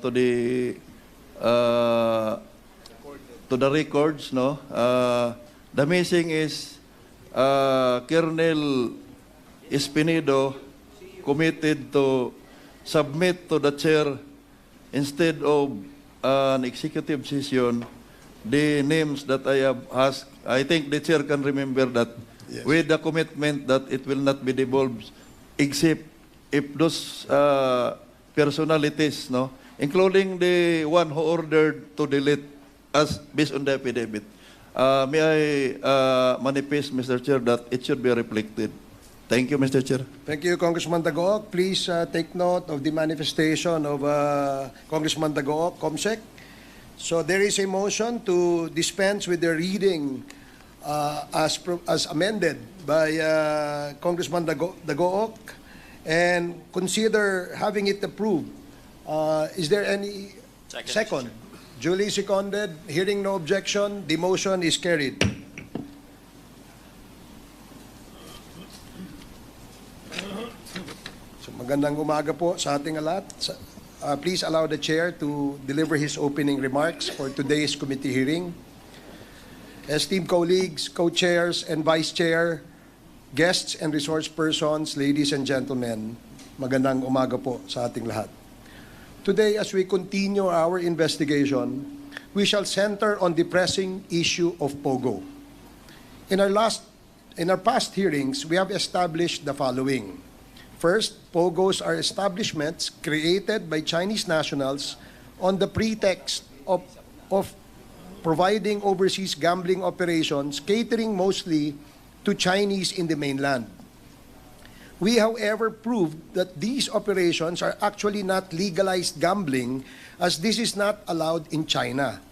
uh, to the records, no? The missing is Colonel Espinedo committed to submit to the chair instead of an executive session the names that I have asked. I think the chair can remember that, yes, with the commitment that it will not be devolved except if those personalities, no, including the one who ordered to delete as based on the affidavit. May I manifest, Mr. Chair, that it should be reflected. Thank you, Mr. Chair. Thank you, Congressman Dagoc. Please take note of the manifestation of Congressman Dagoc, COMSEC. So there is a motion to dispense with the reading as amended by Congressman Dagoc and consider having it approved. Is there any second? Duly seconded. Hearing no objection, the motion is carried. So magandang umaga po sa ating lahat. Please allow the chair to deliver his opening remarks for today's committee hearing. Esteemed colleagues, co-chairs, and vice chair, guests and resource persons, ladies and gentlemen, magandang umaga po sa ating lahat. Today, as we continue our investigation, we shall center on the pressing issue of POGO. In our past hearings, we have established the following. First, POGOs are establishments created by Chinese nationals on the pretext of providing overseas gambling operations catering mostly to Chinese in the mainland. We, however, proved that these operations are actually not legalized gambling as this is not allowed in China.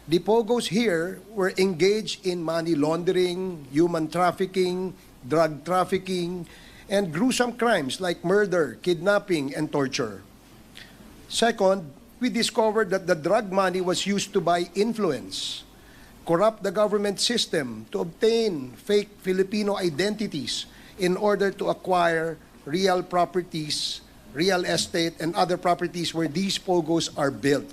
The POGOs here were engaged in money laundering, human trafficking, drug trafficking, and gruesome crimes like murder, kidnapping, and torture. Second, we discovered that the drug money was used to buy influence, corrupt the government system to obtain fake Filipino identities in order to acquire real properties, real estate, and other properties where these POGOs are built.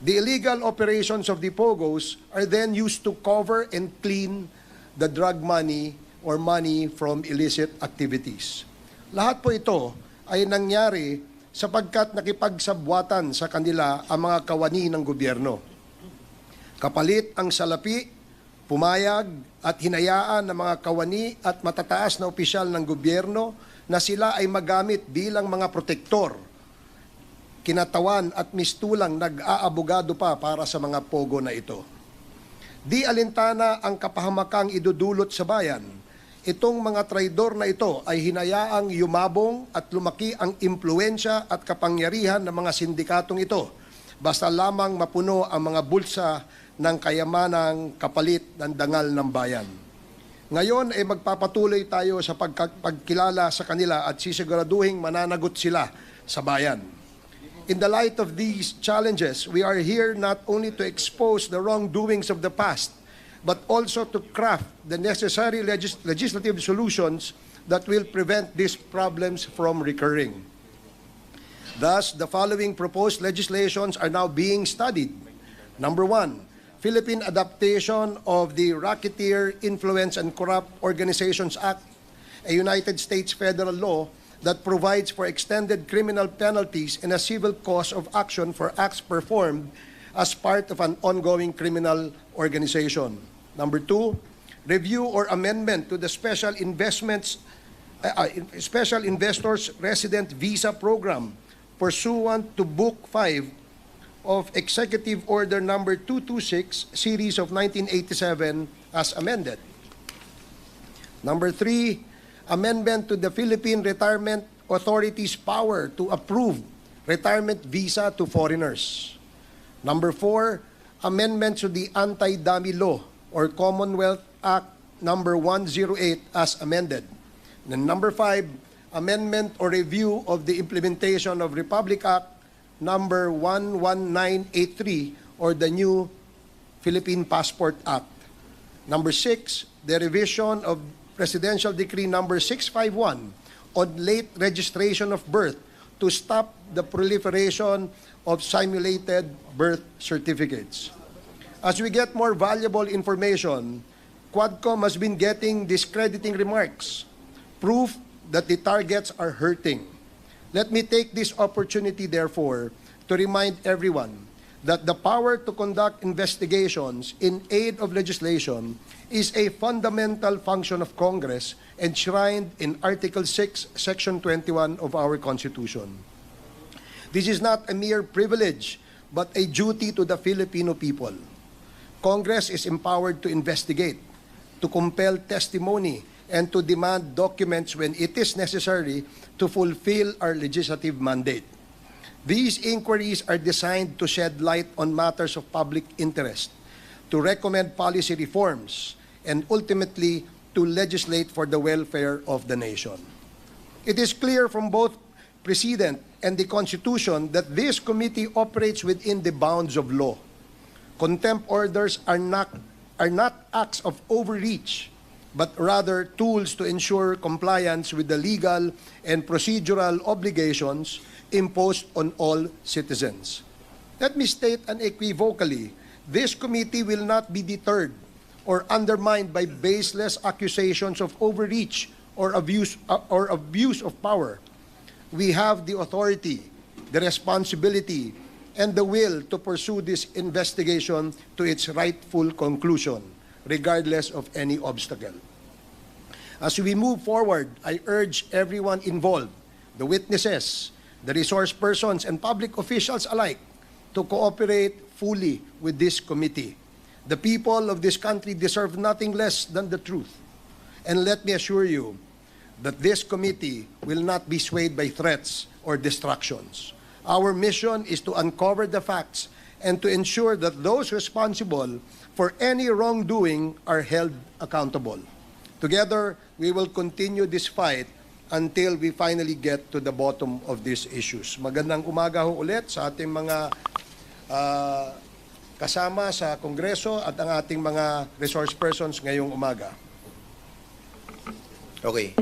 The illegal operations of the POGOs are then used to cover and clean the drug money or money from illicit activities. Lahat po ito ay nangyari sapagkat nakipagsabwatan sa kanila ang mga kawani ng gobyerno. Kapalit ang salapi, pumayag at hinayaan ng mga kawani at matataas na opisyal ng gobyerno na sila ay magamit bilang mga protektor, kinatawan at mistulang nag-aabogado pa para sa mga POGO na ito. Di alintana ang kapahamakang idudulot sa bayan. Itong mga traidor na ito ay hinayaang yumabong at lumaki ang impluensya at kapangyarihan ng mga sindikatong ito, basta lamang mapuno ang mga bulsa ng kayamanang kapalit ng dangal ng bayan. Ngayon ay magpapatuloy tayo sa pagkilala sa kanila at sisiguraduhing mananagot sila sa bayan. In the light of these challenges, we are here not only to expose the wrongdoings of the past, but also to craft the necessary legislative solutions that will prevent these problems from recurring. Thus, the following proposed legislations are now being studied. Number 1, Philippine adaptation of the Racketeer, Influence, and Corrupt Organizations Act, a United States federal law that provides for extended criminal penalties and a civil cause of action for acts performed as part of an ongoing criminal organization. Number 2, review or amendment to the Special Investors Resident Visa Program pursuant to Book 5 of Executive Order Number 226, Series of 1987 as amended. Number 3, amendment to the Philippine Retirement Authority's power to approve retirement visa to foreigners. Number 4, amendments to the Anti-Dummy Law or Commonwealth Act Number 108 as amended. And number 5, amendment or review of the implementation of Republic Act Number 11983 or the new Philippine Passport Act. Number 6, the revision of Presidential Decree Number 651 on late registration of birth to stop the proliferation of simulated birth certificates. As we get more valuable information, Quadcom has been getting discrediting remarks, proof that the targets are hurting. Let me take this opportunity, therefore, to remind everyone that the power to conduct investigations in aid of legislation is a fundamental function of Congress enshrined in Article 6, Section 21 of our Constitution. This is not a mere privilege, but a duty to the Filipino people. Congress is empowered to investigate, to compel testimony, and to demand documents when it is necessary to fulfill our legislative mandate. These inquiries are designed to shed light on matters of public interest, to recommend policy reforms, and ultimately to legislate for the welfare of the nation. It is clear from both President and the Constitution that this committee operates within the bounds of law. Contempt orders are not acts of overreach, but rather tools to ensure compliance with the legal and procedural obligations imposed on all citizens. Let me state unequivocally, this committee will not be deterred or undermined by baseless accusations of overreach or abuse of power. We have the authority, the responsibility, and the will to pursue this investigation to its rightful conclusion, regardless of any obstacle. As we move forward, I urge everyone involved, the witnesses, the resource persons, and public officials alike, to cooperate fully with this committee. The people of this country deserve nothing less than the truth. And let me assure you that this committee will not be swayed by threats or distractions. Our mission is to uncover the facts and to ensure that those responsible for any wrongdoing are held accountable. Together, we will continue this fight until we finally get to the bottom of these issues. Magandang umaga ho ulit sa ating mga kasama sa Kongreso at ang ating mga resource persons ngayong umaga. Okay.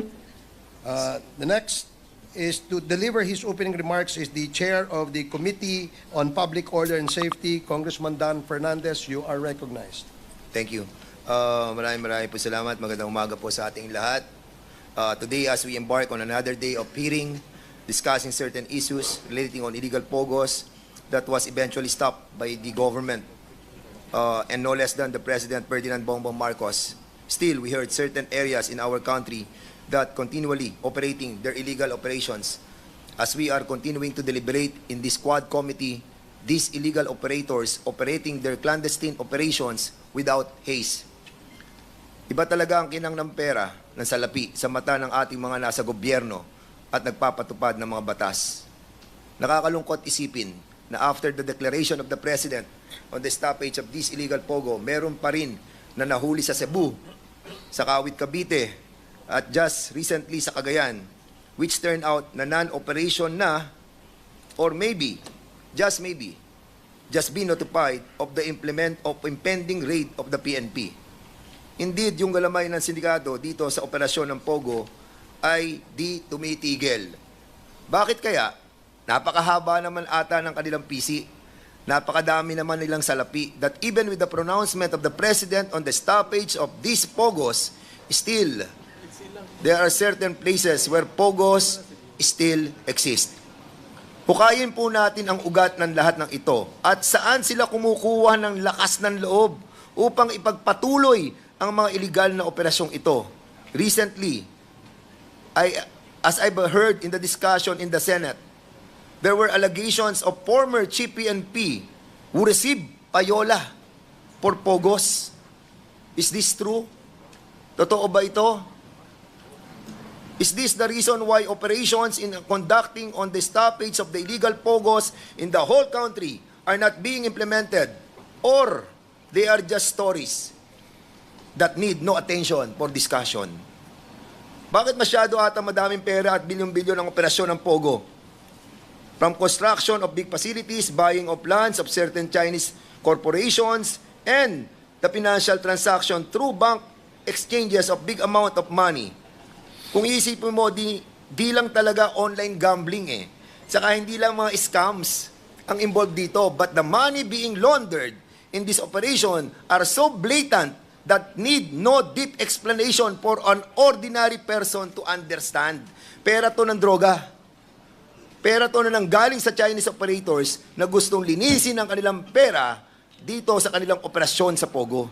The next is to deliver his opening remarks is the Chair of the Committee on Public Order and Safety, Congressman Dan Fernandez. You are recognized. Thank you. Maraming po salamat. Magandang umaga po sa ating lahat. Today, as we embark on another day of hearing, discussing certain issues relating on illegal pogos that was eventually stopped by the government and no less than the President Ferdinand Bongbong Marcos. Still, we heard certain areas in our country that continually operating their illegal operations. As we are continuing to deliberate in this Quad Committee, these illegal operators operating their clandestine operations without haste. Iba talaga ang kinang ng pera ng salapi sa mata ng ating mga nasa gobyerno at nagpapatupad ng mga batas. Nakakalungkot isipin na after the declaration of the President on the stoppage of this illegal pogo, meron pa rin na nahuli sa Cebu, sa Kawit, Cavite, at just recently sa Cagayan, which turned out na non-operation na, or maybe, just be notified of the impending raid of the PNP. Indeed, yung galamay ng sindikato dito sa operasyon ng Pogo ay di tumitigil. Bakit kaya? Napakahaba naman ata ng kanilang PC. Napakadami naman nilang salapi that even with the pronouncement of the President on the stoppage of these Pogos, still, there are certain places where Pogos still exist. Hukayin po natin ang ugat ng lahat ng ito at saan sila kumukuha ng lakas ng loob upang ipagpatuloy ang mga illegal na operasyong ito. Recently, as I've heard in the discussion in the Senate, there were allegations of former Chief PNP who received payola for Pogos. Is this true? Totoo ba ito? Is this the reason why operations in conducting on the stoppage of the illegal Pogos in the whole country are not being implemented? Or they are just stories that need no attention for discussion? Bakit masyado ata madaming pera at bilyon-bilyon ang operasyon ng Pogo? From construction of big facilities, buying of lands of certain Chinese corporations, and the financial transaction through bank exchanges of big amount of money. Kung iisipin mo, di lang talaga online gambling eh. Saka hindi lang mga scams ang involved dito, but the money being laundered in this operation are so blatant that need no deep explanation for an ordinary person to understand. Pera to ng droga. Pera to na nanggaling sa Chinese operators na gustong linisin ang kanilang pera dito sa kanilang operasyon sa Pogo.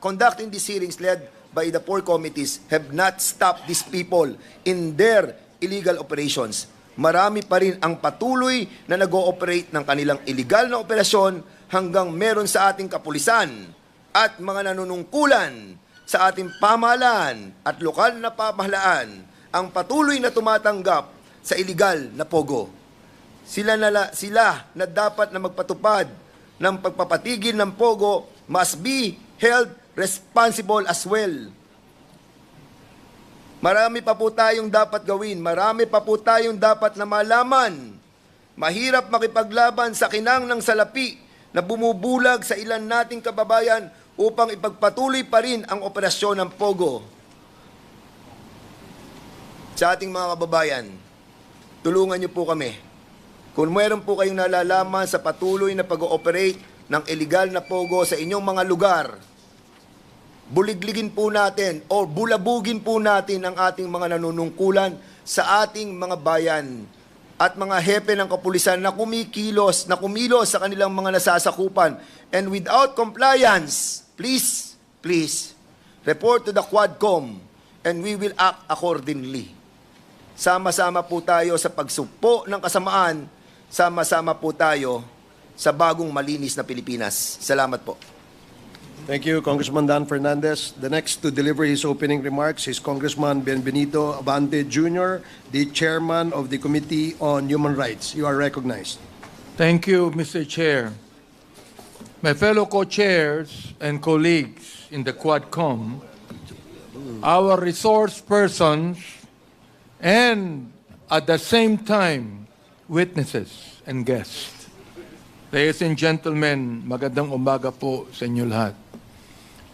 Conducting these hearings led by the four committees have not stopped these people in their illegal operations. Marami pa rin ang patuloy na nag-ooperate ng kanilang illegal na operasyon hanggang meron sa ating kapulisan at mga nanunungkulan sa ating pamahalaan at lokal na pamahalaan ang patuloy na tumatanggap sa illegal na Pogo. Sila na dapat na magpatupad ng pagpapatigil ng Pogo must be held responsible as well. Marami pa po tayong dapat gawin. Marami pa po tayong dapat na malaman. Mahirap makipaglaban sa kinang ng salapi na bumubulag sa ilan nating kababayan upang ipagpatuloy pa rin ang operasyon ng Pogo. Sa ating mga kababayan, tulungan niyo po kami. Kung meron po kayong nalalaman sa patuloy na pag-ooperate ng illegal na Pogo sa inyong mga lugar, buligligin po natin o bulabugin po natin ang ating mga nanunungkulan sa ating mga bayan at mga hepe ng kapulisan na kumilos sa kanilang mga nasasakupan. And without compliance, please, report to the Quadcom and we will act accordingly. Sama-sama po tayo sa pagsugpo ng kasamaan, sama-sama po tayo sa bagong malinis na Pilipinas. Salamat po. Thank you, Congressman Dan Fernandez. The next to deliver his opening remarks is Congressman Benbenito Abante Jr., the chairman of the Committee on Human Rights. You are recognized. Thank you, Mr. Chair. My fellow co-chairs and colleagues in the Quadcom, our resource persons, and at the same time, witnesses and guests. Ladies and gentlemen, magandang umaga po sa inyo lahat.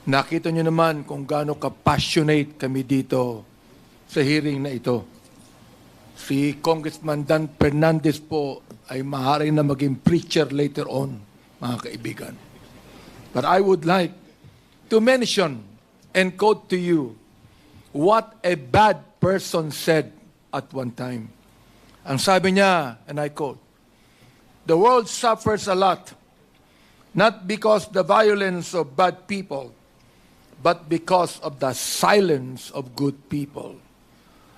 Nakita nyo naman kung gaano ka-passionate kami dito sa hearing na ito. Si Congressman Dan Fernandez po ay maaaring na maging preacher later on, mga kaibigan. But I would like to mention and quote to you what a bad person said at one time. Ang sabi niya, and I quote, "The world suffers a lot, not because the violence of bad people, but because of the silence of good people."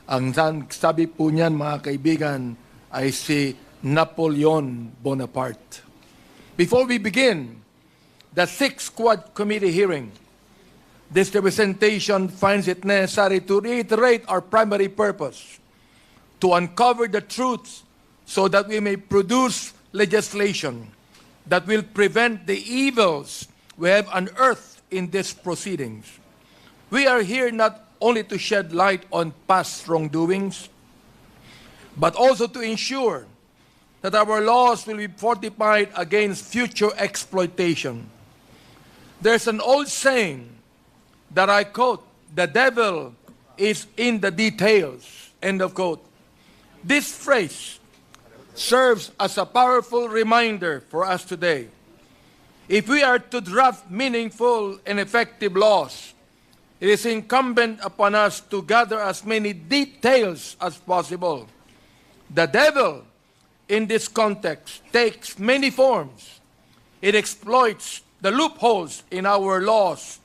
Ang sabi po niyan, mga kaibigan, ay si Napoleon Bonaparte. Before we begin the 6th Quad Committee hearing, this representation finds it necessary to reiterate our primary purpose, to uncover the truths so that we may produce legislation that will prevent the evils we have unearthed in these proceedings. We are here not only to shed light on past wrongdoings, but also to ensure that our laws will be fortified against future exploitation. There's an old saying that I quote, "The devil is in the details," end of quote. This phrase serves as a powerful reminder for us today. If we are to draft meaningful and effective laws, it is incumbent upon us to gather as many details as possible. The devil, in this context, takes many forms. It exploits the loopholes in our laws,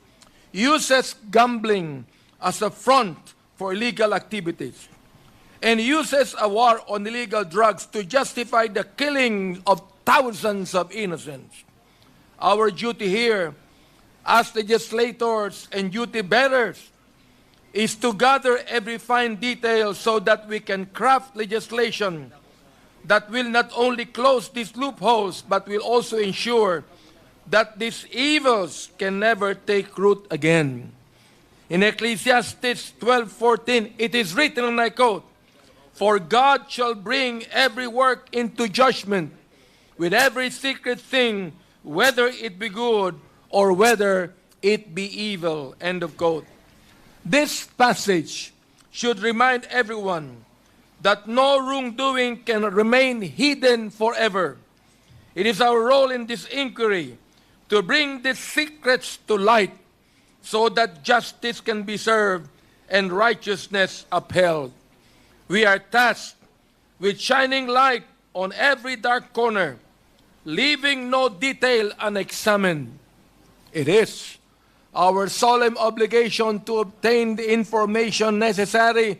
uses gambling as a front for illegal activities, and uses a war on illegal drugs to justify the killing of thousands of innocents. Our duty here, as legislators and duty bearers, is to gather every fine detail so that we can craft legislation that will not only close these loopholes, but will also ensure that these evils can never take root again. In Ecclesiastes 12:14, it is written, and I quote, "For God shall bring every work into judgment with every secret thing, whether it be good or whether it be evil." End of quote. This passage should remind everyone that no wrongdoing can remain hidden forever. It is our role in this inquiry to bring these secrets to light so that justice can be served and righteousness upheld. We are tasked with shining light on every dark corner, leaving no detail unexamined. It is our solemn obligation to obtain the information necessary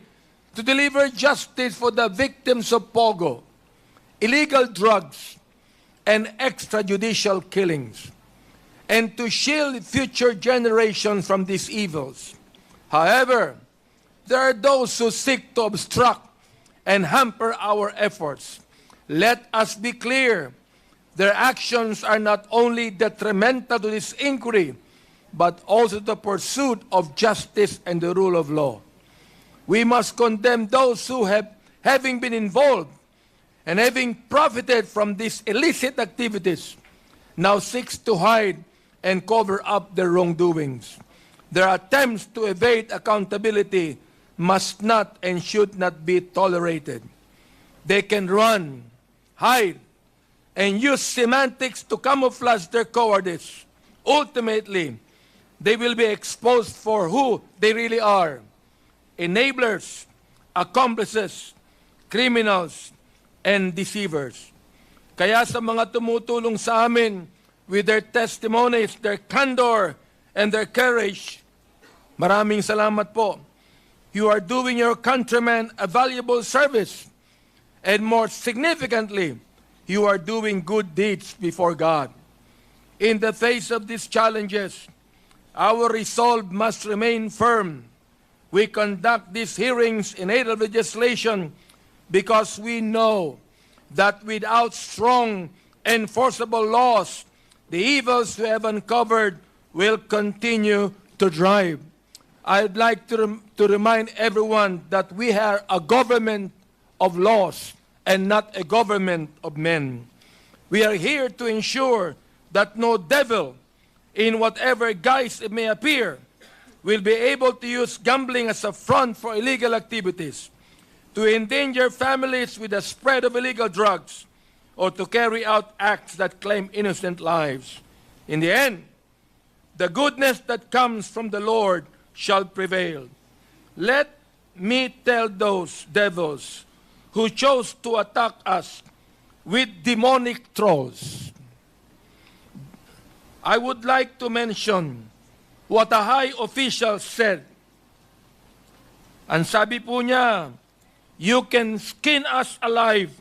to deliver justice for the victims of pogo, illegal drugs, and extrajudicial killings, and to shield future generations from these evils. However, there are those who seek to obstruct and hamper our efforts. Let us be clear. Their actions are not only detrimental to this inquiry, but also the pursuit of justice and the rule of law. We must condemn those who having been involved and having profited from these illicit activities, now seeks to hide and cover up their wrongdoings. Their attempts to evade accountability must not and should not be tolerated. They can run, hide, and use semantics to camouflage their cowardice. Ultimately, they will be exposed for who they really are: enablers, accomplices, criminals, and deceivers. Kaya sa mga tumutulong sa amin with their testimonies, their candor, and their courage, maraming salamat po. You are doing your countrymen a valuable service. And more significantly, you are doing good deeds before God. In the face of these challenges, our resolve must remain firm. We conduct these hearings in aid of legislation because we know that without strong, enforceable laws, the evils we have uncovered will continue to drive. I'd like to remind everyone that we are a government of laws and not a government of men. We are here to ensure that no devil, in whatever guise it may appear, will be able to use gambling as a front for illegal activities, to endanger families with the spread of illegal drugs, or to carry out acts that claim innocent lives. In the end, the goodness that comes from the Lord shall prevail. Let me tell those devils who chose to attack us with demonic trolls. I would like to mention what a high official said. Ang sabi po niya, you can skin us alive,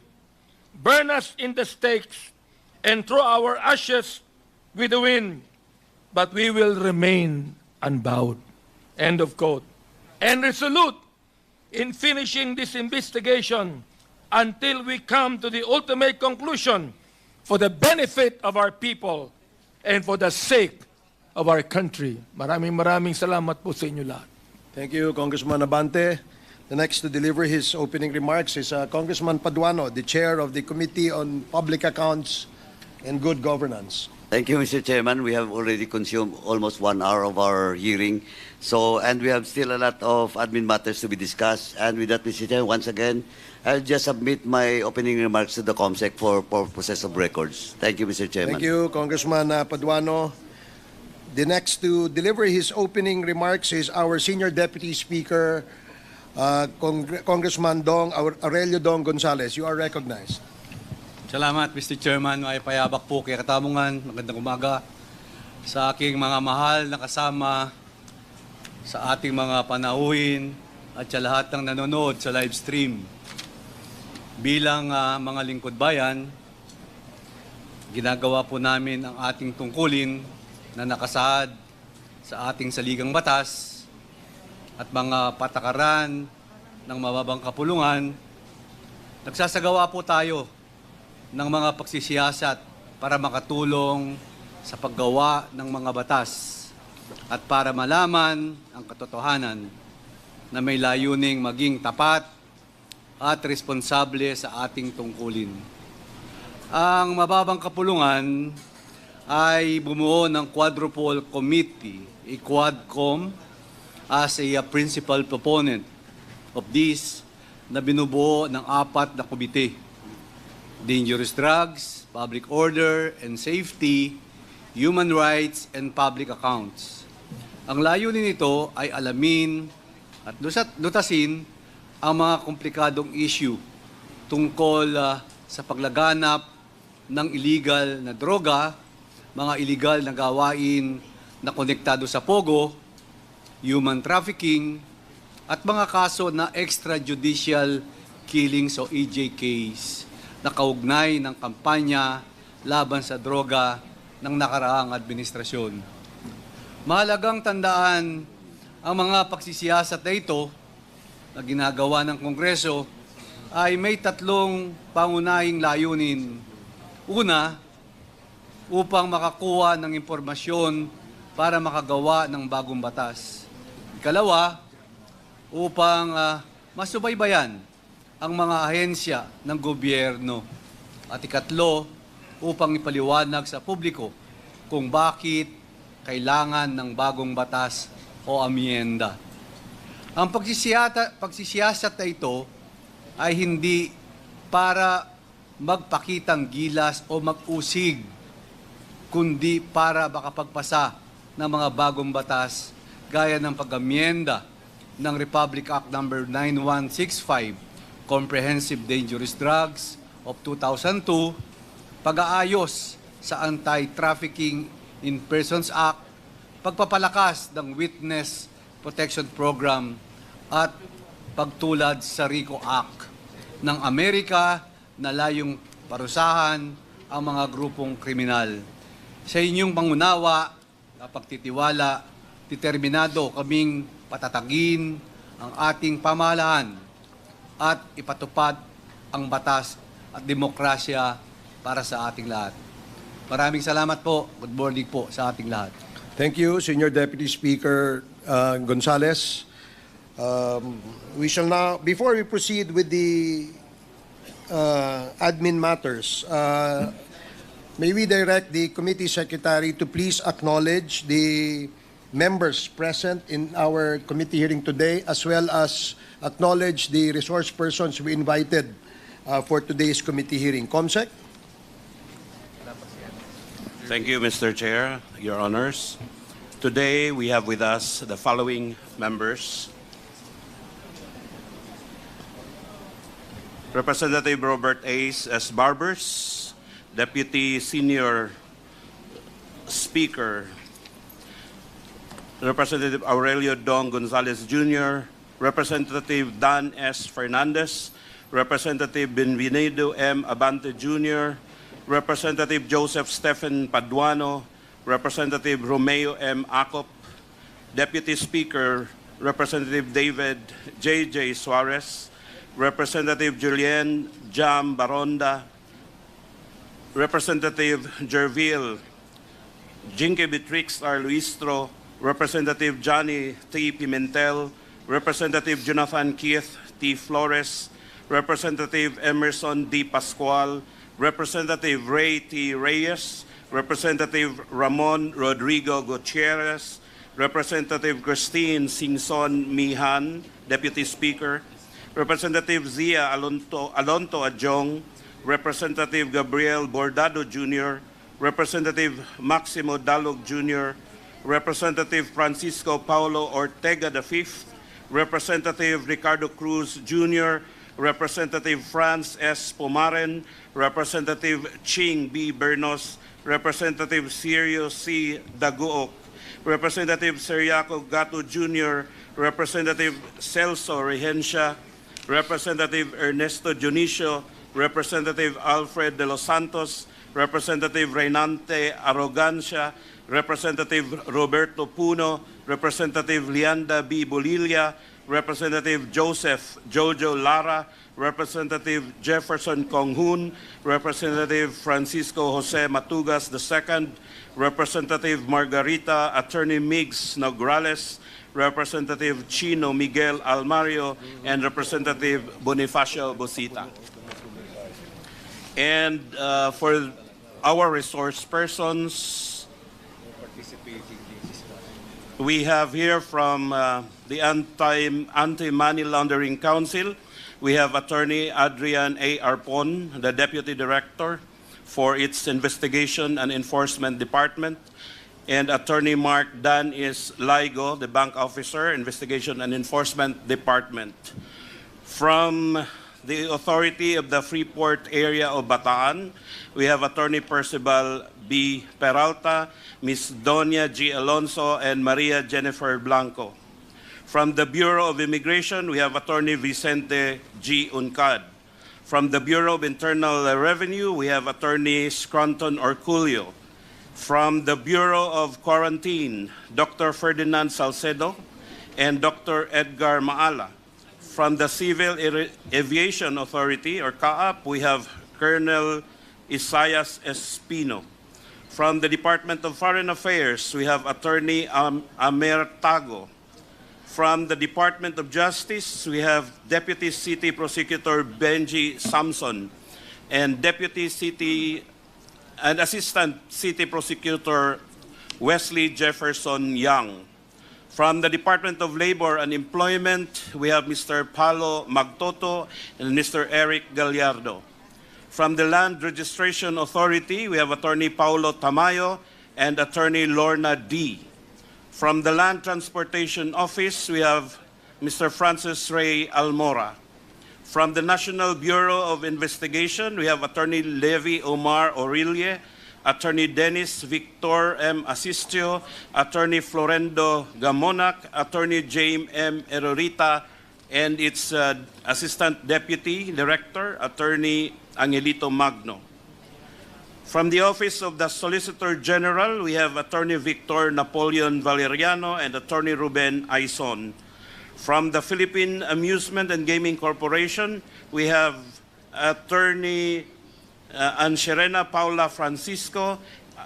burn us in the stakes, and throw our ashes with the wind, but we will remain unbowed. End of quote. And resolute in finishing this investigation until we come to the ultimate conclusion for the benefit of our people and for the sake of our country. Maraming salamat po sa inyo lahat. Thank you, Congressman Abante. The next to deliver his opening remarks is Congressman Paduano, the chair of the Committee on Public Accounts and Good Governance. Thank you, Mr. Chairman. We have already consumed almost 1 hour of our hearing. And we have still a lot of admin matters to be discussed. And with that, Mr. Chairman, once again, I'll just submit my opening remarks to the COMSEC for purposes of records. Thank you, Mr. Chairman. Thank you, Congressman Paduano. The next to deliver his opening remarks is our Senior Deputy Speaker, Congressman Aurelio Dong Gonzales. You are recognized. Salamat, Mr. Chairman. May payabak po kay Katamungan. Magandang umaga sa aking mga mahal na kasama, sa ating mga panauhin, at sa lahat ng nanonood sa live stream. Bilang mga lingkod bayan, ginagawa po namin ang ating tungkulin na nakasaad sa ating saligang batas at mga patakaran ng mababang kapulungan. Nagsasagawa po tayo ng mga pagsisiyasat para makatulong sa paggawa ng mga batas at para malaman ang katotohanan na may layuning maging tapat at responsable sa ating tungkulin. Ang mababang kapulungan ay bumuo ng Quadruple Committee, a Quadcom, as a principal proponent of this na binubuo ng 4 na komite: Dangerous Drugs, Public Order and Safety, Human Rights, and Public Accounts. Ang layunin nito ay alamin at lutasin ang mga komplikadong issue tungkol sa paglaganap ng illegal na droga, mga illegal na gawain na konektado sa pogo, human trafficking, at mga kaso na extrajudicial killings o EJKs na kaugnay ng kampanya laban sa droga ng nakaraang administrasyon. Mahalagang tandaan ang mga pagsisiyasat na ito na ginagawa ng Kongreso ay may 3 pangunahing layunin. Una, upang makakuha ng impormasyon para makagawa ng bagong batas. Ikalawa, upang masubaybayan ang mga ahensya ng gobyerno. At ikatlo, upang ipaliwanag sa publiko kung bakit kailangan ng bagong batas o amyenda. Ang pagsisiyasat na ito ay hindi para magpakitang gilas o mag-usig, kundi para makapagpasa ng mga bagong batas gaya ng pag-amyenda ng Republic Act No. 9165, Comprehensive Dangerous Drugs of 2002, pag-aayos sa Anti-Trafficking in Persons Act, pagpapalakas ng Witness Protection Program at pagtulad sa RICO Act ng Amerika na layong parusahan ang mga grupong kriminal. Sa inyong pangunawa at pagtitiwala, determinado kaming patatagin ang ating pamahalaan at ipatupad ang batas at demokrasya para sa ating lahat. Maraming salamat po. Good morning po sa ating lahat. Thank you, Senior Deputy Speaker Gonzales. We shall now, before we proceed with the admin matters, may we direct the committee secretary to please acknowledge the members present in our committee hearing today, as well as acknowledge the resource persons we invited for today's committee hearing. Comsec? Thank you, Mr. Chair, Your Honors. Today, we have with us the following members. Representative Robert Ace S. Barbers, Deputy Senior Speaker. Representative Aurelio Dong Gonzalez Jr., Representative Dan S. Fernandez, Representative Benvenido M. Abante Jr., Representative Joseph Stephen Paduano, Representative Romeo M. Acop, Deputy Speaker Representative David J.J. Suarez, Representative Julian Jam Baronda, Representative Jervil Jinke Beatrix R. Luistro, Representative Johnny T. Pimentel, Representative Jonathan Keith T. Flores, Representative Emerson D. Pascual, Representative Ray T. Reyes, Representative Ramon Rodrigo Gutierrez, Representative Christine Singson Mihan, Deputy Speaker, Representative Zia Alonto Adjong, Representative Gabriel Bordado Jr., Representative Maximo Dalog Jr., Representative Francisco Paulo Ortega V, Representative Ricardo Cruz Jr., Representative Franz S. Pomaren, Representative Ching B. Bernos, Representative Sirio C. Daguok, Representative Seriaco Gato Jr., Representative Celso Regencia, Representative Ernesto Dionisio, Representative Alfred de los Santos, Representative Reynante Arrogancia, Representative Roberto Puno, Representative Lianda B. Bolilla, Representative Joseph Jojo Lara, Representative Jefferson Konghun, Representative Francisco Jose Matugas II, Representative Margarita Attorney Migs Nograles, Representative Chino Miguel Almario, and Representative Bonifacio Bosita. And for our resource persons, we have here from the Anti-Money Laundering Council, we have Attorney Adrian A. Arpon, the Deputy Director for its Investigation and Enforcement Department, and Attorney Mark Dan is Ligo, the Bank Officer, Investigation and Enforcement Department. From the authority of the Freeport area of Bataan, we have Attorney Percival B. Peralta, Ms. Donia G. Alonso, and Maria Jennifer Blanco. From the Bureau of Immigration, we have Attorney Vicente G. Uncad. From the Bureau of Internal Revenue, we have Attorney Scranton Orculio. From the Bureau of Quarantine, Dr. Ferdinand Salcedo and Dr. Edgar Maala. From the Civil Aviation Authority, or CAAP, we have Colonel Isaias Espino. From the Department of Foreign Affairs, we have Attorney Amer Tago. From the Department of Justice, we have Deputy City Prosecutor Benji Samson and Deputy City and Assistant City Prosecutor Wesley Jefferson Young. From the Department of Labor and Employment, we have Mr. Paulo Magtoto and Mr. Eric Gallardo. From the Land Registration Authority, we have Attorney Paulo Tamayo and Attorney Lorna D. From the Land Transportation Office, we have Mr. Francis Ray Almora. From the National Bureau of Investigation, we have Attorney Levi Omar Aurelie, Attorney Dennis Victor M. Asistio, Attorney Florendo Gamonac, Attorney James M. Erorita, and its Assistant Deputy Director, Attorney Angelito Magno. From the Office of the Solicitor General, we have Attorney Victor Napoleon Valeriano and Attorney Ruben Aison. From the Philippine Amusement and Gaming Corporation, we have Attorney Ansherena Paula Francisco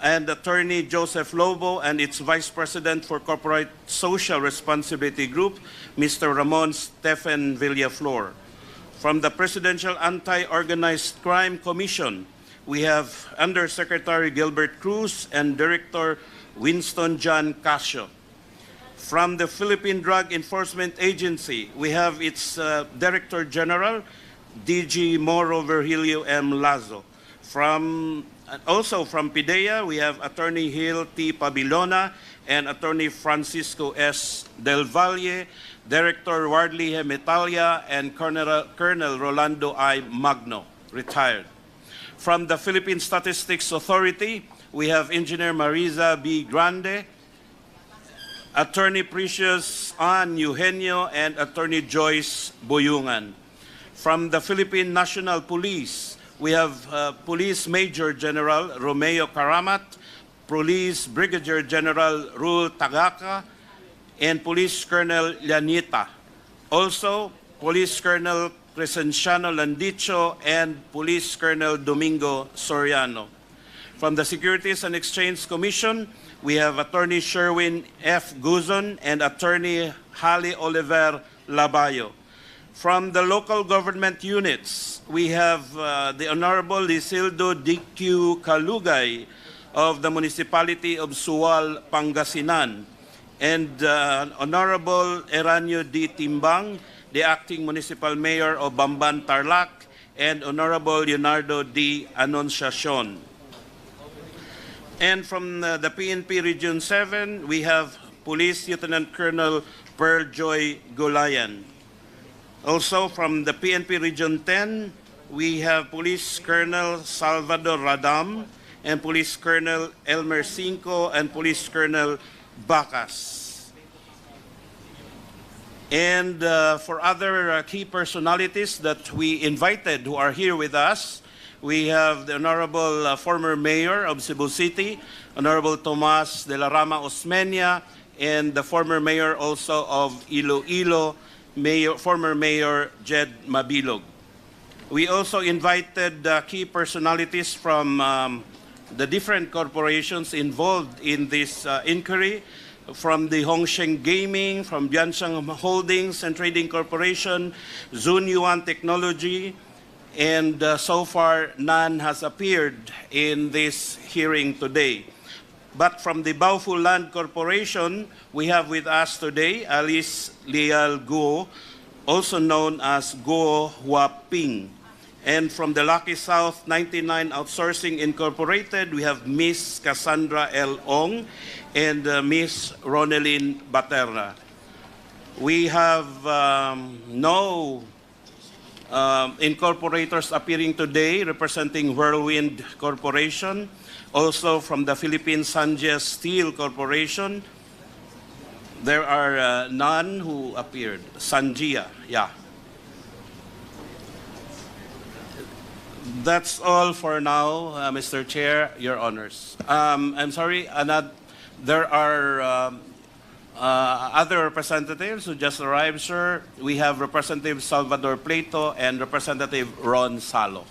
and Attorney Joseph Lobo and its Vice President for Corporate Social Responsibility Group, Mr. Ramon Stephen Villaflor. From the Presidential Anti-Organized Crime Commission, we have Undersecretary Gilbert Cruz and Director Winston John Casio. From the Philippine Drug Enforcement Agency, we have its Director General, DG Moro Virgilio M. Lazo. Also from PIDEA, we have Attorney Hill T. Pabilona and Attorney Francisco S. Del Valle, Director Wardley Hemetalia, and Colonel Rolando I. Magno, retired. From the Philippine Statistics Authority, we have Engineer Marisa B. Grande, Attorney Precious Ann Eugenio, and Attorney Joyce Boyungan. From the Philippine National Police, we have Police Major General Romeo Karamat, Police Brigadier General Rul Tagaka, and Police Colonel Llanita. Also, Police Colonel Crescenciano Landicho and Police Colonel Domingo Soriano. From the Securities and Exchange Commission, we have Attorney Sherwin F. Guzon and Attorney Hali Oliver Labayo. From the local government units, we have the Honorable Lisildo D.Q. Kalugay of the Municipality of Sual, Pangasinan, and Honorable Eranio D. Timbang, the Acting Municipal Mayor of Bamban, Tarlac, and Honorable Leonardo D. Anunciacion. And from the PNP Region 7, we have Police Lieutenant Colonel Pearl Joy Gulayan. Also from the PNP Region 10, we have Police Colonel Salvador Radam and Police Colonel Elmer Cinco and Police Colonel Bacas. And for other key personalities that we invited who are here with us, we have the Honorable former Mayor of Cebu City, Honorable Tomas de la Rama Osmeña, and the former Mayor also of Iloilo, former Mayor Jed Mabilog. We also invited key personalities from the different corporations involved in this inquiry, from the Hongsheng Gaming, from Bianchang Holdings and Trading Corporation, Zun Yuan Technology, and so far none has appeared in this hearing today. But from the Baofu Land Corporation, we have with us today Alice Leal Guo also known as Guo Huaping. And from the Lucky South 99 Outsourcing Incorporated, we have Miss Cassandra L. Ong and Miss Ronelyn Baterna. We have no incorporators appearing today representing Whirlwind Corporation. Also from the Philippine Sanjes Steel Corporation, there are none who appeared. Sanjia, yeah. That's all for now, Mr. Chair, Your Honors. I'm sorry, there are other representatives who just arrived, sir. We have Representative Salvador Plato and Representative Ron Salo.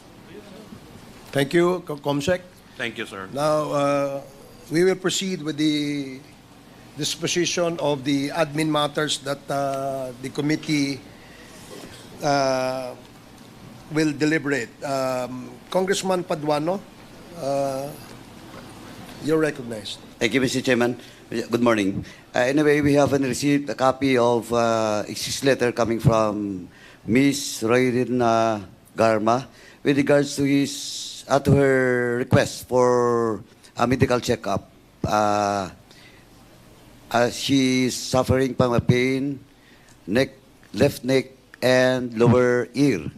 Thank you, Comsec. Thank you, sir. Now, we will proceed with the disposition of the admin matters that the committee will deliberate. Congressman Paduano, you're recognized. Thank you, Mr. Chairman. Good morning. Anyway, we haven't received a copy of excuse letter coming from Ms. Royryn Garma with regards to to her request for a medical checkup. She is suffering from a pain, left neck, and lower ear.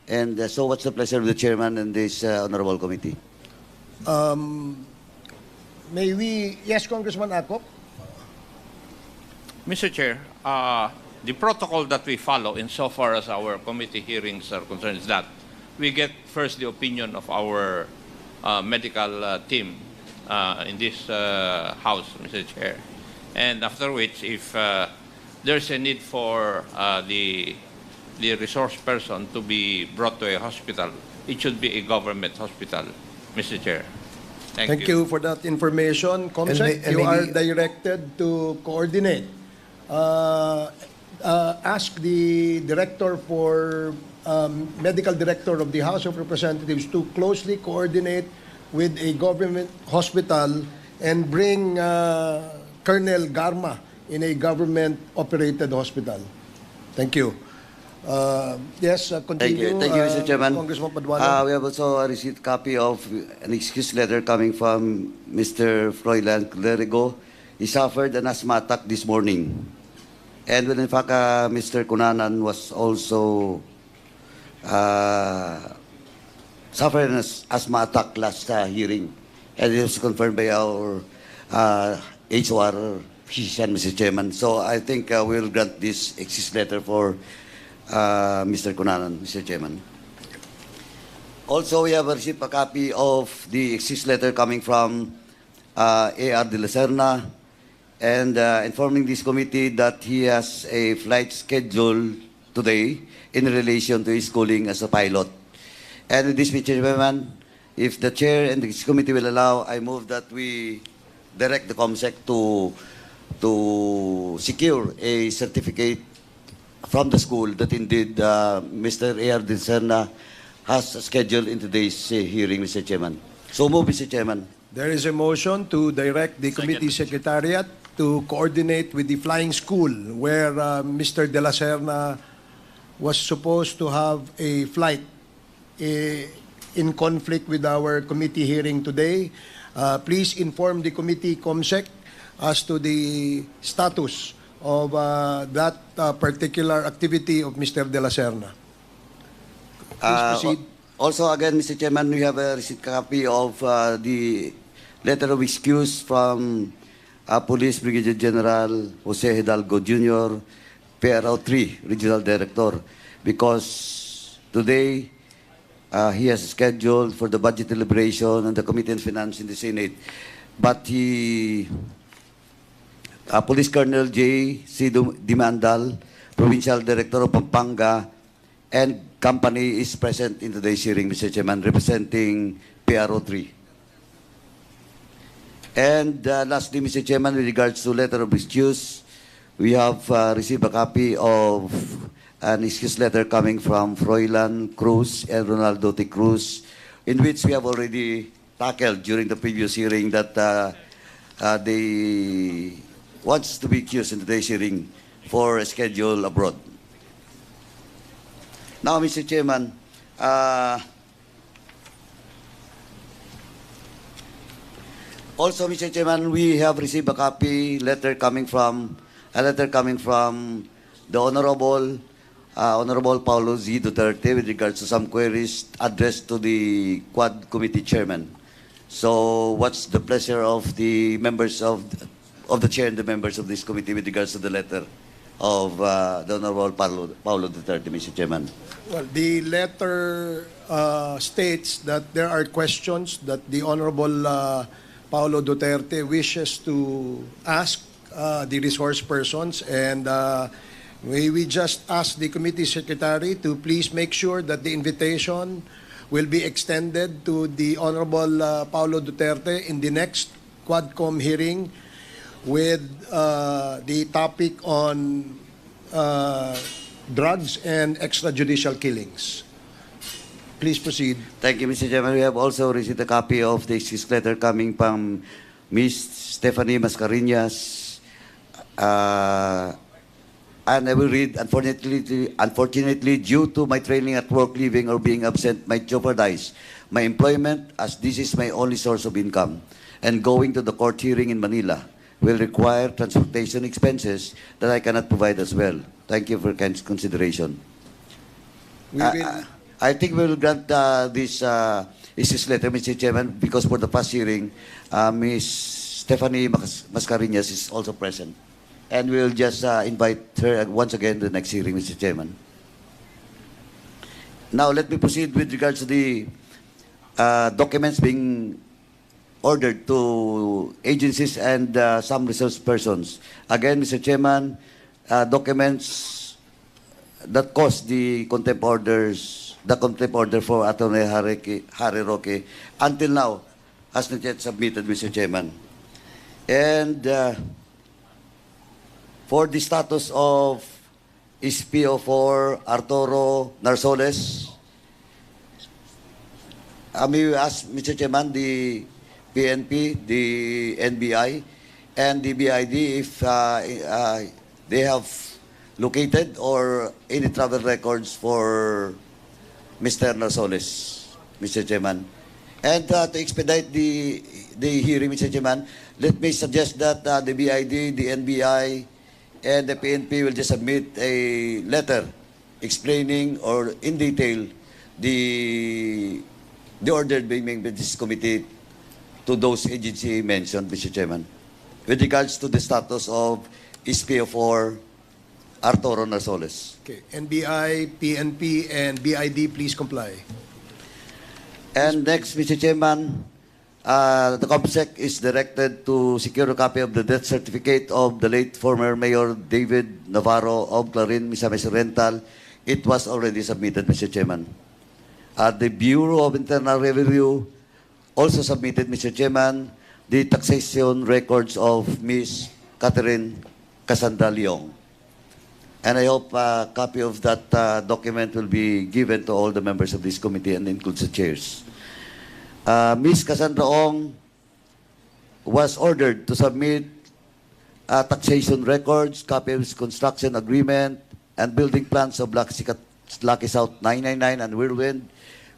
And so what's the pleasure of the chairman and this honorable committee? May we, yes, Congressman Akop? Mr. Chair, the protocol that we follow insofar as our committee hearings are concerned is that we get first the opinion of our medical team in this House, Mr. Chair. And after which, if there's a need for the resource person to be brought to a hospital, it should be a government hospital, Mr. Chair. Thank you for that information. Comsec, you are directed to coordinate. Ask the director for medical director of the House of Representatives to closely coordinate with a government hospital and bring Colonel Garma in a government-operated hospital. Thank you. Yes, continue. Thank you, Mr. Chairman. Congressman Paduano. We have also received a copy of an excuse letter coming from Mr. Froilan Clerigo. He suffered an asthma attack this morning. And when in fact, Mr. Cunanan was also suffered an asthma attack last hearing. And it was confirmed by our HR physician, Mr. Chairman. So I think we'll grant this excuse letter for Mr. Cunanan, Mr. Chairman. Also, we have received a copy of the excuse letter coming from A.R. de la Serna and informing this committee that he has a flight schedule today in relation to his schooling as a pilot. And with this, Mr. Chairman, if the chair and this committee will allow, I move that we direct the COMSEC to secure a certificate from the school that indeed Mr. A.R. de la Serna has scheduled in today's hearing, Mr. Chairman. So move, Mr. Chairman. There is a motion to direct the committee secretariat to coordinate with the flying school where Mr. De La Serna was supposed to have a flight in conflict with our committee hearing today. Please inform the committee COMSEC as to the status of that particular activity of Mr. De La Serna. Please proceed. Also, again, Mr. Chairman, we have a receipt copy of the letter of excuse from Police Brigadier General Jose Hidalgo Jr., PRO 3 Regional Director, because today he has scheduled for the budget deliberation and the Committee on Finance in the Senate. But Police Colonel J. C. Dimandal, Provincial Director of Pampanga, and company is present in today's hearing, Mr. Chairman, representing PRO 3. And lastly, Mr. Chairman, with regards to letter of excuse, we have received a copy of an excuse letter coming from Froilan Cruz and Ronaldo T. Cruz, in which we have already tackled during the previous hearing that they wants to be excused in today's hearing for a schedule abroad. Now, Mr. Chairman, also, Mr. Chairman, we have received a letter coming from the Honorable Paulo Z. Duterte with regards to some queries addressed to the Quad Committee Chairman. So, what's the pleasure of the members of the chair and the members of this committee with regards to the letter of the Honorable Paulo Duterte, Mr. Chairman? Well, the letter states that there are questions that the Honorable Paulo Duterte wishes to ask the resource persons, and we just ask the committee secretary to please make sure that the invitation will be extended to the Honorable Paulo Duterte in the next Quadcom hearing with the topic on drugs and extrajudicial killings. Please proceed. Thank you, Mr. Chairman. We have also received a copy of the excuse letter coming from Ms. Stephanie Mascarenhas. And I will read, unfortunately, due to my training at work, leaving or being absent might jeopardize my employment, as this is my only source of income, and going to the court hearing in Manila will require transportation expenses that I cannot provide as well. Thank you for kind consideration. I think we will grant this letter, Mr. Chairman, because for the past hearing, Ms. Stephanie Mascarenhas is also present. And we'll just invite her once again to the next hearing, Mr. Chairman. Now, let me proceed with regards to the documents being ordered to agencies and some resource persons. Again, Mr. Chairman, documents that caused the contempt order for Attorney Harry Roque until now has not yet submitted, Mr. Chairman. And for the status of SPO4 Arturo Narsoles, may we ask, Mr. Chairman, the PNP, the NBI, and the BID if they have located or any travel records for Mr. Narsoles, Mr. Chairman. And to expedite the hearing, Mr. Chairman, let me suggest that the BID, the NBI, and the PNP will just submit a letter explaining or in detail the order being made by this committee to those agencies mentioned, Mr. Chairman, with regards to the status of SPO4 Arturo Narsoles. Okay. NBI, PNP, and BID, please comply. And next, Mr. Chairman, the COMSEC is directed to secure a copy of the death certificate of the late former Mayor David Navarro of Clarin, Misamis Oriental. It was already submitted, Mr. Chairman. The Bureau of Internal Revenue also submitted, Mr. Chairman, the taxation records of Ms. Catherine Cassandra Leong. And I hope a copy of that document will be given to all the members of this committee and includes the chairs. Ms. Cassandra Ong was ordered to submit taxation records, copy of construction agreement, and building plans of Lucky South 999 and Whirlwind,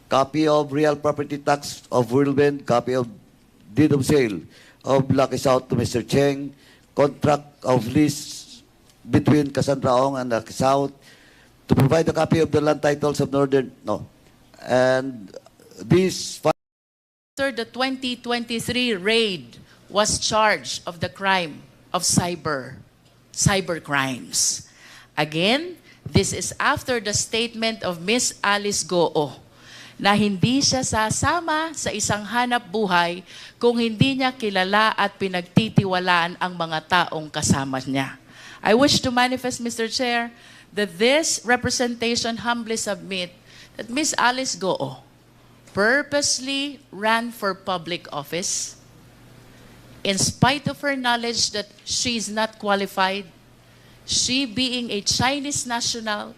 copy of real property tax of Whirlwind, copy of deed of sale of Lucky South to Mr. Cheng, contract of lease between Cassandra Ong and Lucky South, to provide a copy of the land titles of Northern, and these. After the 2023 raid was charged of the crime of cyber crimes. Again, this is after the statement of Miss Alice Goo na hindi siya sasama sa isang hanap buhay kung hindi niya kilala at pinagtitiwalaan ang mga taong kasama niya. I wish to manifest, Mr. Chair, that this representation humbly submit that Miss Alice Goo purposely ran for public office in spite of her knowledge that she is not qualified, she being a Chinese national,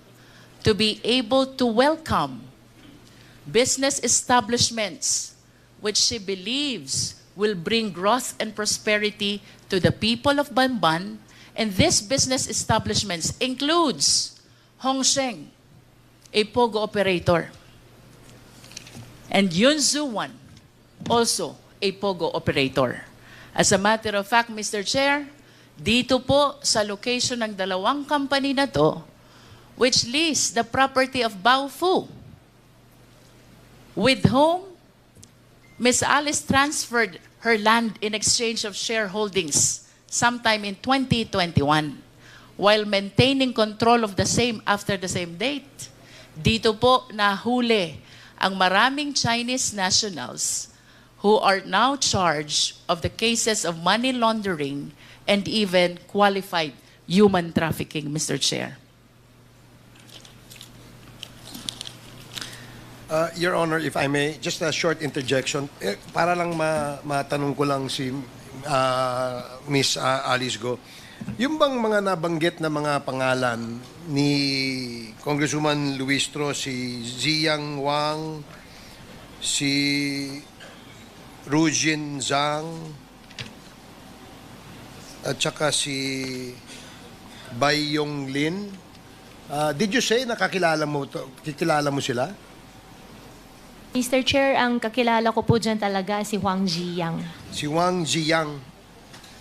to be able to welcome business establishments which she believes will bring growth and prosperity to the people of Banban. And these business establishments includes Hongsheng, a POGO operator. And Yun Zuwan, also a POGO operator. As a matter of fact, Mr. Chair, dito po sa location ng dalawang company na to, which lease the property of Baofu, with whom Ms. Alice transferred her land in exchange of shareholdings sometime in 2021, while maintaining control of the same after the same date. Dito po nahuli ang maraming Chinese nationals who are now charged of the cases of money laundering and even qualified human trafficking, Mr. Chair. Your Honor, if I may, just a short interjection. Para lang matanong ko lang si Miss Alice Go. Yung bang mga nabanggit na mga pangalan ni Congresswoman Luistro, si Ziyang Wang, si Rujin Zhang, at saka si Bai Yong Lin. Did you say nakakilala mo sila? Mr. Chair, ang kakilala ko po dyan talaga si Wang Ziyang. Si Wang Ziyang.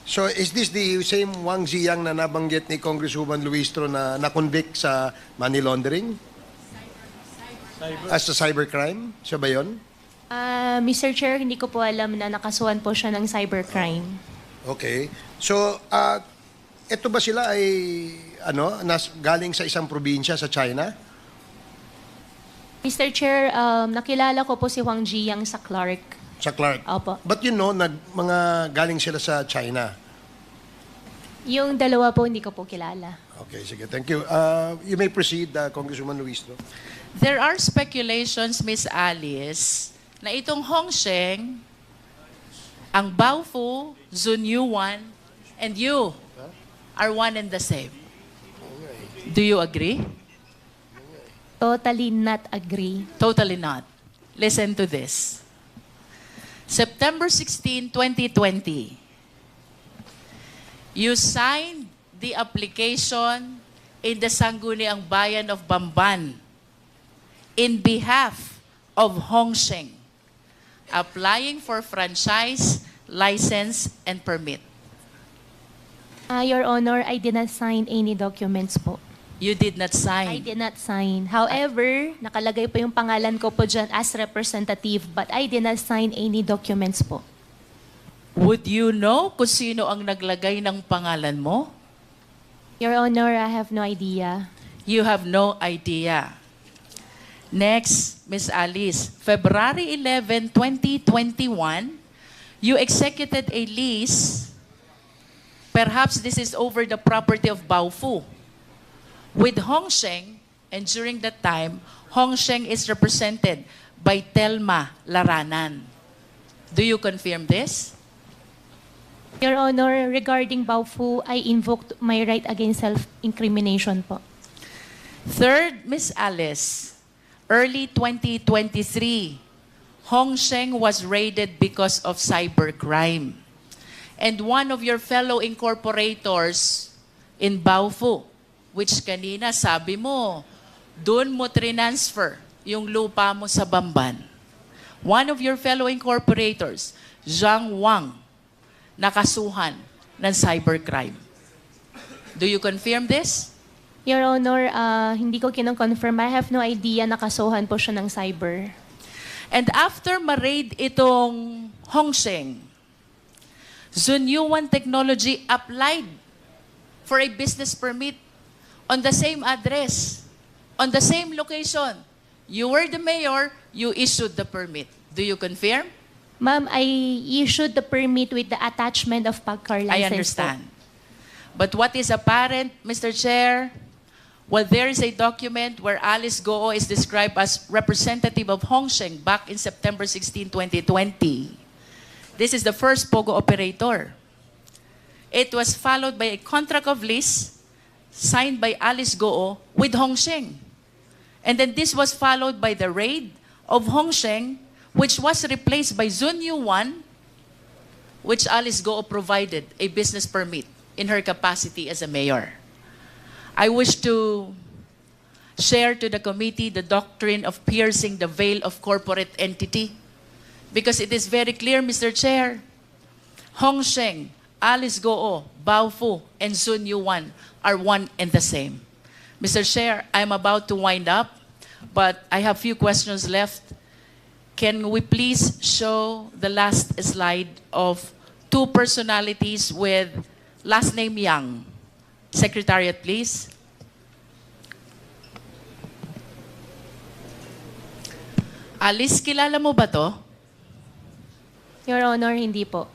So is this the same Wang Ziyang na nabanggit ni Congresswoman Luistro na na-convict sa money laundering? As a cybercrime? Siya ba yun? Mr. Chair, hindi ko po alam na nakasuhan po siya ng cybercrime. Okay. So, ito ba sila ay galing sa isang probinsya sa China? Mr. Chair, nakilala ko po si Wang Ziyang sa Clark. Sa Clark? Opo. But you know, mga galing sila sa China. Yung dalawa po, hindi ko po kilala. Okay, sige. Thank you. You may proceed, Congresswoman Luistro. There are speculations, Miss Alice, na itong Hongsheng, ang Baofu, Zunyuan, and you are one and the same. Do you agree? Totally not agree. Totally not. Listen to this. September 16, 2020, you signed the application in the Sangguniang Bayan of Bamban in behalf of Hongsheng, applying for franchise, license, and permit. Your Honor, I did not sign any documents po. You did not I sign. did not sign. However, nakalagay po yung pangalan ko po dyan as representative, but I did not sign any documents po. Would you know kung sino ang naglagay ng pangalan mo? Your Honor, I have no idea. You have no idea. Next, Ms. Alice, February 11, 2021, you executed a lease. Perhaps this is over the property of Baofu with Hongsheng, and during that time, Hongsheng is represented by Telma Laranan. Do you confirm this? Your Honor, regarding Baofu, I invoked my right against self-incrimination po. Third, Ms. Alice, early 2023, Hongsheng was raided because of cybercrime. And one of your fellow incorporators in Baofu, which kanina sabi mo, doon mo transfer yung lupa mo sa Bamban. One of your fellow incorporators, Zhang Wang, nakasuhan ng cybercrime. Do you confirm this? Your Honor, hindi ko kinong-confirm. I have no idea nakasuhan po siya ng cyber. And after ma-raid itong Hongsheng, Zunyuan Technology applied for a business permit on the same address, on the same location. You were the mayor, you issued the permit. Do you confirm? Ma'am, I issued the permit with the attachment of PAGCAR license. I understand. But what is apparent, Mr. Chair, well, there is a document where Alice Goo is described as representative of Hongsheng back in September 16, 2020. This is the first POGO operator. It was followed by a contract of lease signed by Alice Goo with Hongsheng. And then this was followed by the raid of Hongsheng, which was replaced by Zunyuan, which Alice Goo provided a business permit in her capacity as a mayor. I wish to share to the committee the doctrine of piercing the veil of corporate entity? Because it is very clear, Mr. Chair, Hong Sheng, Alice Goo, Bao Fu, and Sun Yuan are one and the same. Mr. Chair, I'm about to wind up, but I have few questions left. Can we please show the last slide of two personalities with last name Yang? Secretariat, please. Alice, kilala mo ba to? Your Honor, hindi po.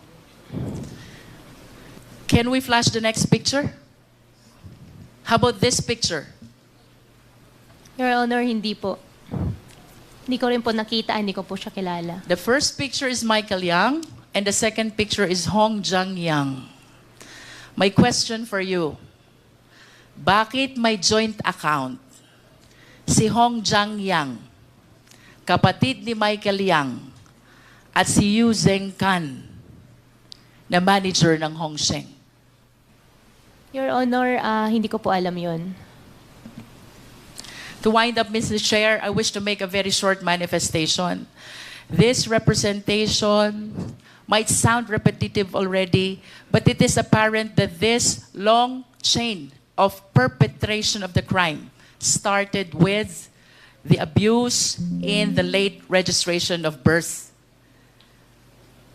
Can we flash the next picture? How about this picture? Your Honor, hindi po. Hindi ko rin po nakita, hindi ko po siya kilala. The first picture is Michael Yang, and the second picture is Hong Jang Yang. My question for you, bakit may joint account si Hong Jang Yang, kapatid ni Michael Yang, at si Yu Zeng Kan, na manager ng Hong Sheng? Your Honor, hindi ko po alam yun. To wind up, Mr. Chair, I wish to make a very short manifestation. This representation might sound repetitive already, but it is apparent that this long chain of perpetration of the crime started with the abuse in the late registration of birth.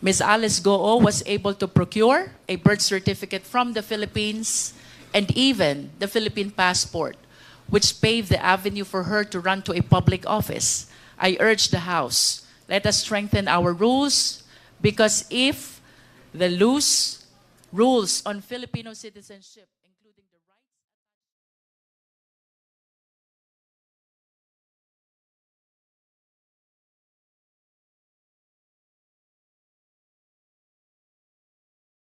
Ms. Alice Goo was able to procure a birth certificate from the Philippines and even the Philippine passport, which paved the avenue for her to run to a public office. I urge the House, let us strengthen our rules, because if the loose rules on Filipino citizenship